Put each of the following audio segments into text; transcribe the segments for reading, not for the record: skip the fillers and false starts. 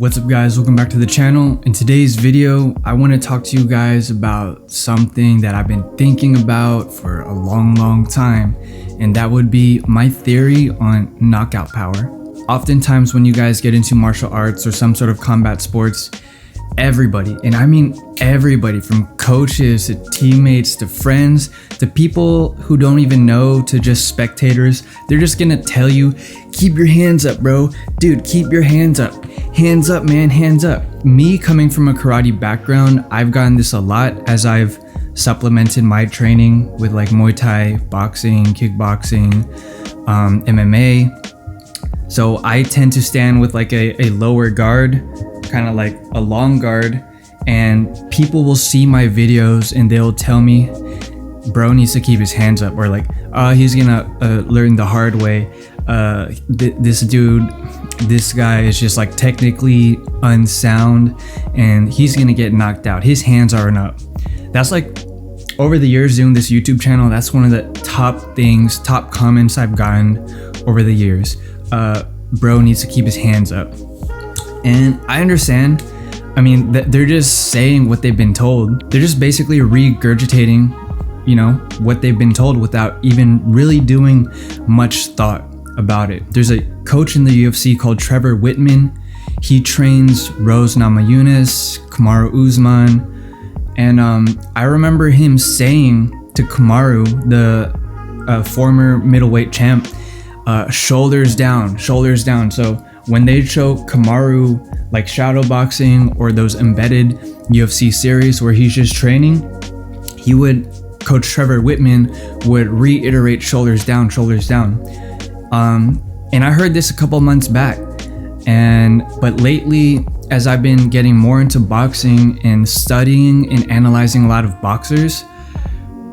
What's up guys, welcome back to the channel. In today's video, I want to talk to you guys about something that I've been thinking about for a long time, and that would be my theory on knockout power. Oftentimes when you guys get into martial arts or some sort of combat sports, everybody, and I mean everybody, from coaches to teammates to friends to people who don't even know to just spectators, they're just gonna tell you, keep your hands up, bro. Dude, keep your hands up. Hands up, man, hands up. Me coming from a karate background, I've gotten this a lot as I've supplemented my training with like Muay Thai, boxing, kickboxing, MMA. So I tend to stand with like a lower guard, kind of like a long guard, and people will see my videos and they'll tell me, bro needs to keep his hands up, or like, he's gonna learn the hard way. This guy is just like technically unsound and he's gonna get knocked out. His hands aren't up. That's like, over the years doing this YouTube channel, that's one of the top comments I've gotten over the years. Bro needs to keep his hands up. And I understand. I mean, they're just saying what they've been told. They're just basically regurgitating, you know, what they've been told without even really doing much thought about it. There's a coach in the UFC called Trevor Whitman. He trains Rose Namajunas, Kamaru Usman, and I remember him saying to Kamaru, the former middleweight champ, shoulders down, shoulders down. So when they show Kamaru like shadow boxing or those embedded UFC series where he's just training, Coach Trevor Whitman would reiterate shoulders down, shoulders down. And I heard this a couple months back, but lately, as I've been getting more into boxing and studying and analyzing a lot of boxers,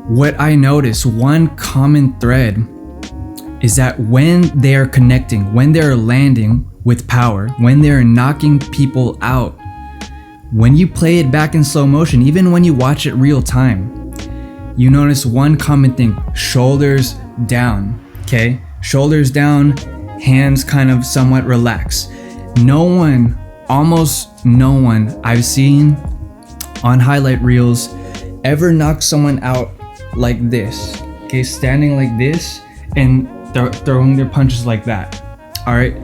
what I notice, one common thread, is that when they're connecting, when they're landing with power, when they're knocking people out, when you play it back in slow motion, even when you watch it real time, you notice one common thing: shoulders down, okay? Shoulders down, hands kind of somewhat relaxed. Almost no one I've seen on highlight reels ever knock someone out like this, okay? Standing like this and throwing their punches like that. All right,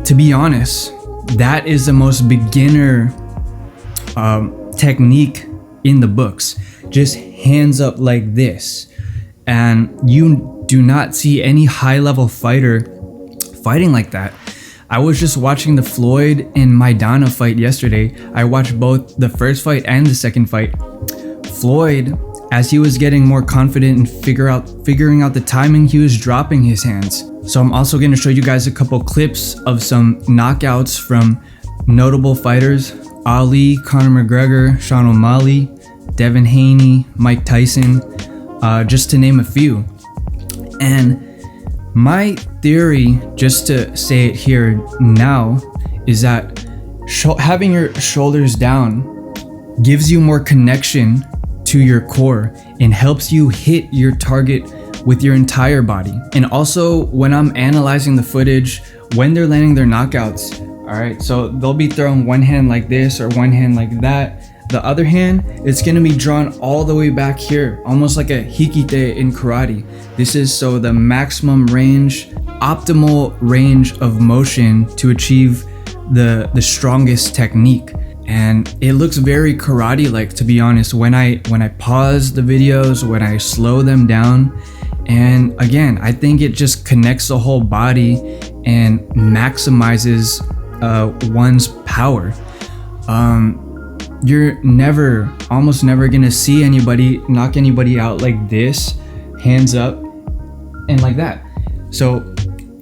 to be honest, that is the most beginner technique in the books. Just hands up like this, and you do not see any high-level fighter fighting like that. I was just watching the Floyd and Maidana fight yesterday. I watched both the first fight and the second fight. Floyd, as he was getting more confident and figuring out the timing, he was dropping his hands. So I'm also going to show you guys a couple clips of some knockouts from notable fighters: Ali, Conor McGregor, Sean O'Malley, Devin Haney, Mike Tyson, just to name a few. And my theory, just to say it here now, is that having your shoulders down gives you more connection to your core and helps you hit your target with your entire body. And also, when I'm analyzing the footage, when they're landing their knockouts, all right, so they'll be throwing one hand like this or one hand like that. The other hand, it's gonna be drawn all the way back here, almost like a hikite in karate. This is so the maximum range, optimal range of motion to achieve the strongest technique. And it looks very karate-like, to be honest, when I pause the videos, when I slow them down. And again, I think it just connects the whole body and maximizes one's power. You're almost never gonna see anybody knock anybody out like this, hands up and like that. So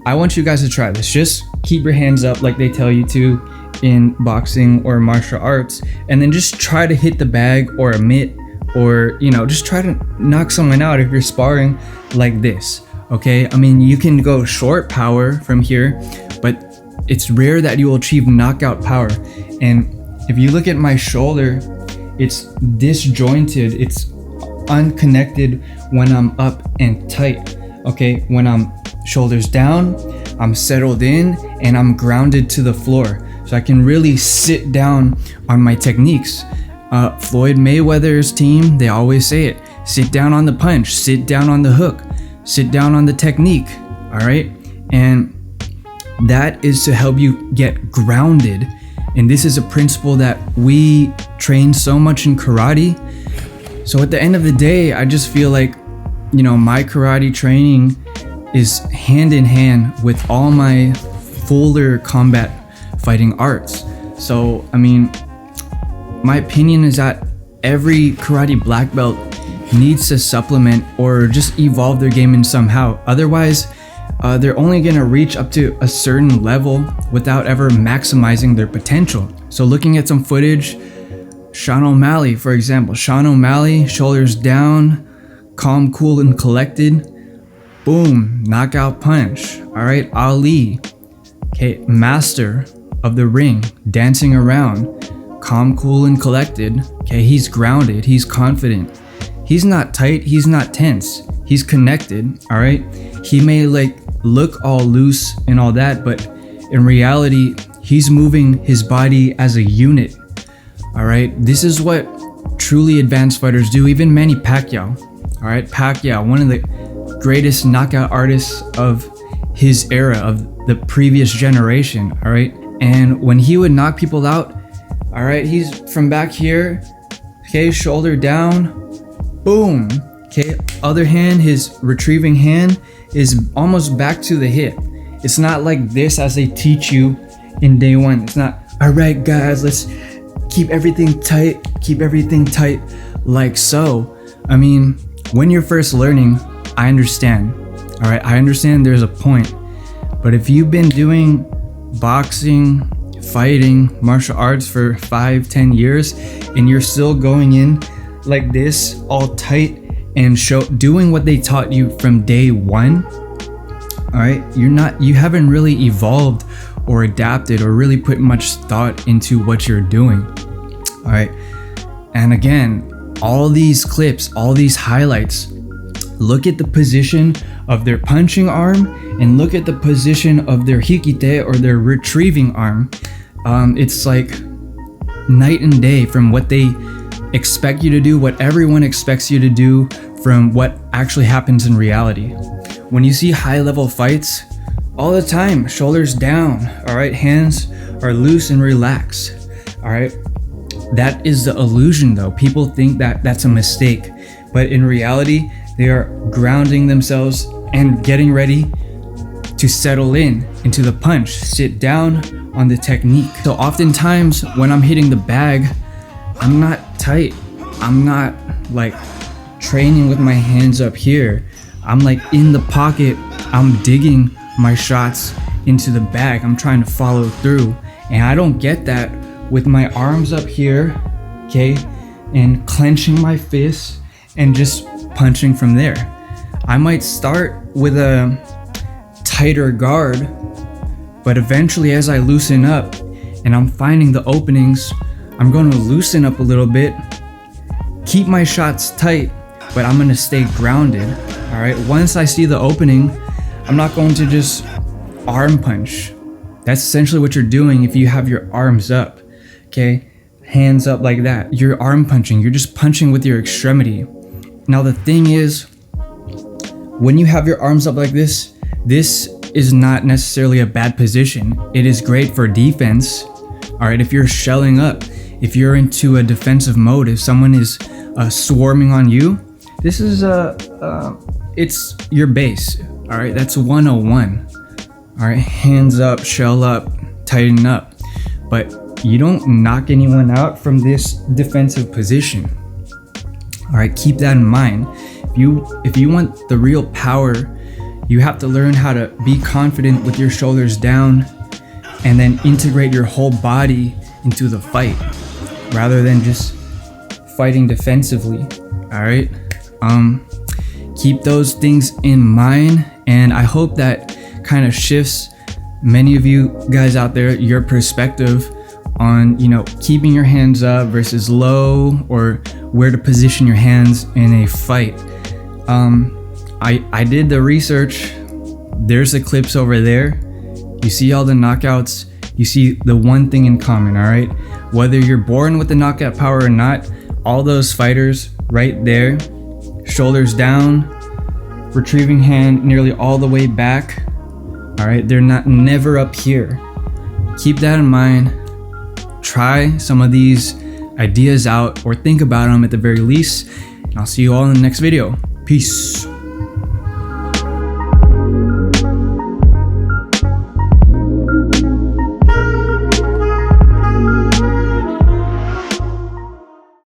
I want you guys to try this. Just keep your hands up like they tell you to in boxing or martial arts, and then just try to hit the bag or a mitt, or, you know, just try to knock someone out if you're sparring like this, okay? I mean, you can go short power from here, but it's rare that you will achieve knockout power. And if you look at my shoulder, it's disjointed, it's unconnected when I'm up and tight, okay? When I'm shoulders down, I'm settled in and I'm grounded to the floor. so I can really sit down on my techniques. Floyd Mayweather's team, they always say it: sit down on the punch, sit down on the hook, sit down on the technique. All right, and that is to help you get grounded. And this is a principle that we train so much in karate. So at the end of the day, I just feel like, you know, my karate training is hand in hand with all my fuller combat fighting arts. So, I mean, my opinion is that every karate black belt needs to supplement or just evolve their game in somehow. Otherwise, they're only gonna reach up to a certain level without ever maximizing their potential. So looking at some footage, Sean O'Malley, for example. Sean O'Malley, shoulders down, calm, cool, and collected. Boom, knockout punch. All right, Ali, okay, master of the ring, dancing around, calm, cool, and collected. Okay, he's grounded, he's confident. He's not tight, he's not tense. He's connected, all right? He may like look all loose and all that, but in reality, he's moving his body as a unit, all right? This is what truly advanced fighters do. Even Manny Pacquiao, all right? Pacquiao, one of the greatest knockout artists of his era, of the previous generation, all right? And when he would knock people out, all right, he's from back here, okay, shoulder down, boom, okay, other hand, his retrieving hand is almost back to the hip. It's not like this as they teach you in day one. It's not, all right, guys, let's keep everything tight like so. I mean, when you're first learning, I understand, all right? I understand there's a point, but if you've been doing boxing, fighting, martial arts for 5-10 years, and you're still going in like this, all tight, and doing what they taught you from day one, all right, you haven't really evolved or adapted or really put much thought into what you're doing, all right? And again, all these clips, all these highlights, look at the position of their punching arm and look at the position of their hikite, or their retrieving arm. It's like night and day from what they expect you to do, what everyone expects you to do, from what actually happens in reality. When you see high level fights, all the time, shoulders down, all right, hands are loose and relaxed, all right? That is the illusion though. People think that that's a mistake, but in reality, they are grounding themselves and getting ready to settle into the punch, sit down on the technique. So oftentimes when I'm hitting the bag, I'm not tight. I'm not like training with my hands up here. I'm like in the pocket. I'm digging my shots into the bag. I'm trying to follow through. And I don't get that with my arms up here, okay? And clenching my fists and just punching from there. I might start with a tighter guard, but eventually as I loosen up and I'm finding the openings, I'm going to loosen up a little bit, keep my shots tight, but I'm going to stay grounded, all right? Once I see the opening, I'm not going to just arm punch. That's essentially what you're doing if you have your arms up, okay? Hands up like that. You're arm punching. You're just punching with your extremity. Now the thing is, when you have your arms up like this is not necessarily a bad position. It is great for defense, all right? If you're shelling up, if you're into a defensive mode, if someone is swarming on you, this is it's your base, all right? That's 101, all right? Hands up, shell up, tighten up. But you don't knock anyone out from this defensive position, all right? Keep that in mind. If you want the real power, you have to learn how to be confident with your shoulders down and then integrate your whole body into the fight rather than just fighting defensively, all right? Keep those things in mind, and I hope that kind of shifts many of you guys out there, your perspective on, you know, keeping your hands up versus low, or where to position your hands in a fight. I did the research. There's the clips over there. You see all the knockouts you see the one thing in common, all right? Whether you're born with the knockout power or not, all those fighters right there, shoulders down, retrieving hand nearly all the way back, all right? They're never up here. Keep that in mind. Try some of these ideas out, or think about them at the very least. And I'll see you all in the next video. Peace.